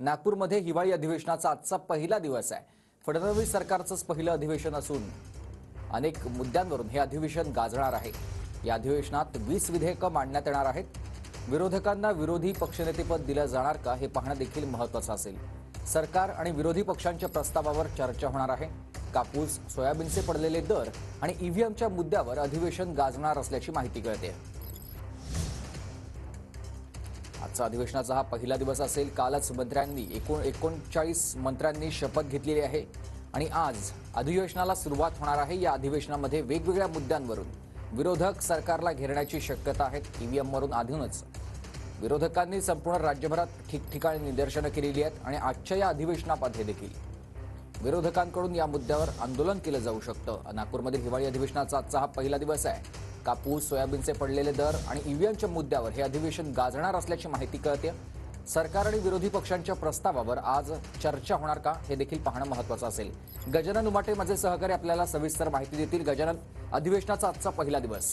नागपूरमध्ये हिवाळी अधिवेशनाचा आजचा पहिला दिवस आहे। फडणवीस सरकारचंच पहिलं अधिवेशन असून अनेक मुद्द्यांवरून हे अधिवेशन गाजणार आहे। या अधिवेशनात 20 विधेयकं मांडण्यात येणार आहेत। विरोधकांना विरोधी पक्षनेतेपद दिलं जाणार का हे पाहणं देखील महत्त्वाचं असेल। सरकार आणि विरोधी पक्षांच्या प्रस्तावावर चर्चा होणार आहे। कापूस, सोयाबीनचे पडलेले दर आणि ईव्हीएमच्या मुद्द्यावर अधिवेशन गाजणार असल्याची माहिती कळते। आजचा अधिवेशनाचा हा पहिला दिवस असेल। कालच मंत्र्यांनी 39 मंत्र्यांनी शपथ घेतलेली आहे आणि आज अधिवेशनाला सुरुवात होणार आहे। या अधिवेशनामध्ये वेगवेगळ्या मुद्द्यांवरून विरोधक सरकारला घेरण्याची शक्यता आहे। ईव्हीएमवरून आधीच विरोधकांनी संपूर्ण राज्यभरात ठिकठिकाणी निदर्शनं केलेली आहेत आणि आजच्या या अधिवेशनामध्ये देखील विरोधकांकडून या मुद्द्यावर आंदोलन केलं जाऊ शकतं। नागपूरमधील हिवाळी अधिवेशनाचा आजचा हा पहिला दिवस आहे। कापूस, सोयाबीनचे पडलेले दर आणि ईव्हीएमच्या मुद्द्यावर हे अधिवेशन गाजणार असल्याची माहिती कळते। सरकार आणि विरोधी पक्षांच्या प्रस्तावावर आज चर्चा होणार का हे देखील पाहणं महत्त्वाचं असेल। गजानन उमाटे माझे सहकारी आपल्याला सविस्तर माहिती देतील। गजानन, अधिवेशनाचा आजचा पहिला दिवस